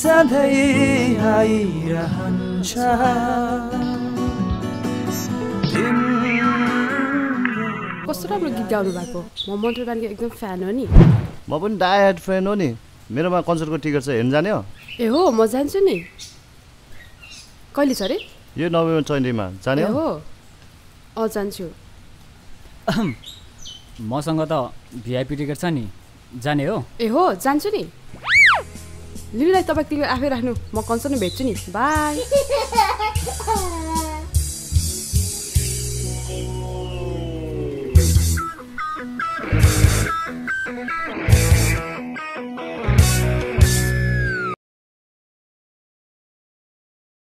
सधैँ आइरहन्छ कस्तो राम्रो गीत गाउनु भएको म मन्त्र रानीको एकदम फ्यान हो नि म पनि डायट फ्यान हो नि मेरोमा कन्सर्टको टिकट छ हेर्न जाने हो ए हो म जान्छु नि कहिले छ रे यो नोभेम्बर 20मा जाने हो जान्छु मसँग त भिआइपी टिकट छ नि जाने हो ए हो जान्छु नि लिनुलाई तपाईँ टिकट आफै राख्नु म कन्सर्टमा भेट्छु नि बाई